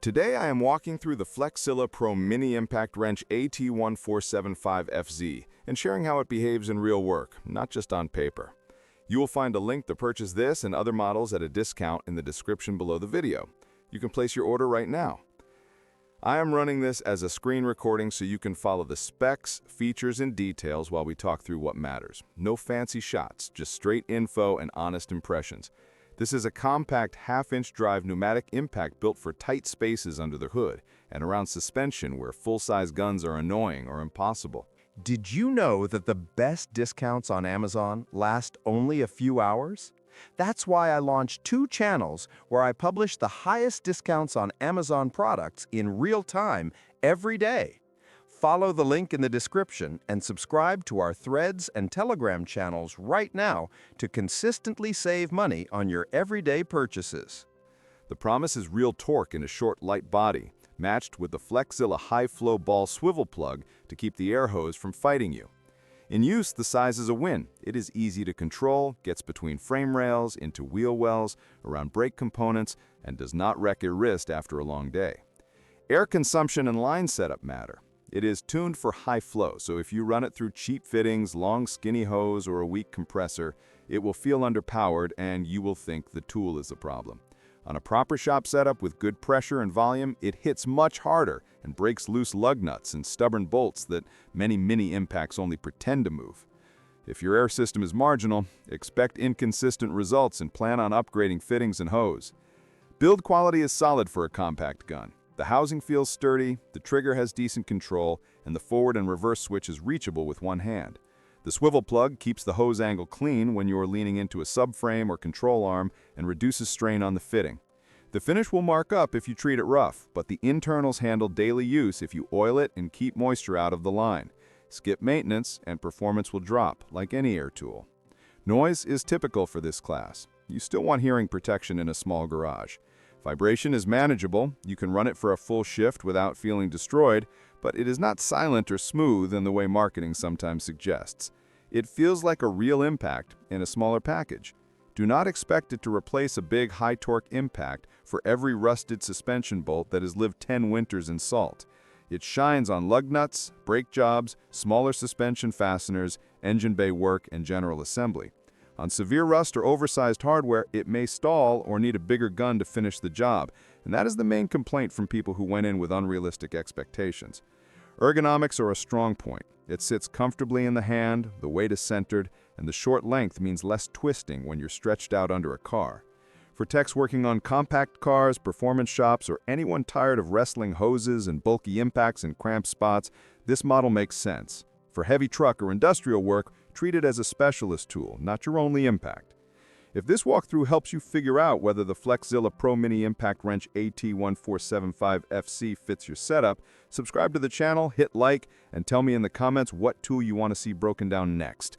Today I am walking through the Flexzilla Pro Mini Impact Wrench AT1475FZ and sharing how it behaves in real work, not just on paper. You will find a link to purchase this and other models at a discount in the description below the video. You can place your order right now. I am running this as a screen recording so you can follow the specs, features, and details while we talk through what matters. No fancy shots, just straight info and honest impressions. This is a compact half-inch drive pneumatic impact built for tight spaces under the hood and around suspension where full-size guns are annoying or impossible. Did you know that the best discounts on Amazon last only a few hours? That's why I launched 2 channels where I publish the highest discounts on Amazon products in real time every day. Follow the link in the description and subscribe to our Threads and Telegram channels right now to consistently save money on your everyday purchases. The promise is real torque in a short, light body, matched with the Flexzilla high-flow ball swivel plug to keep the air hose from fighting you. In use, the size is a win. It is easy to control, gets between frame rails, into wheel wells, around brake components, and does not wreck your wrist after a long day. Air consumption and line setup matter. It is tuned for high flow, so if you run it through cheap fittings, long skinny hose, or a weak compressor, it will feel underpowered and you will think the tool is the problem. On a proper shop setup with good pressure and volume, it hits much harder and breaks loose lug nuts and stubborn bolts that many mini impacts only pretend to move. If your air system is marginal, expect inconsistent results and plan on upgrading fittings and hose. Build quality is solid for a compact gun. The housing feels sturdy, the trigger has decent control, and the forward and reverse switch is reachable with one hand. The swivel plug keeps the hose angle clean when you are leaning into a subframe or control arm and reduces strain on the fitting. The finish will mark up if you treat it rough, but the internals handle daily use if you oil it and keep moisture out of the line. Skip maintenance and performance will drop, like any air tool. Noise is typical for this class. You still want hearing protection in a small garage. Vibration is manageable. You can run it for a full shift without feeling destroyed, but it is not silent or smooth in the way marketing sometimes suggests. It feels like a real impact in a smaller package. Do not expect it to replace a big high-torque impact for every rusted suspension bolt that has lived 10 winters in salt. It shines on lug nuts, brake jobs, smaller suspension fasteners, engine bay work, and general assembly. On severe rust or oversized hardware, it may stall or need a bigger gun to finish the job, and that is the main complaint from people who went in with unrealistic expectations. Ergonomics are a strong point. It sits comfortably in the hand, the weight is centered, and the short length means less twisting when you're stretched out under a car. For techs working on compact cars, performance shops, or anyone tired of wrestling hoses and bulky impacts in cramped spots, this model makes sense. For heavy truck or industrial work, treat it as a specialist tool, not your only impact. If this walkthrough helps you figure out whether the Flexzilla Pro Mini Impact Wrench AT1475FC fits your setup, subscribe to the channel, hit like, and tell me in the comments what tool you want to see broken down next.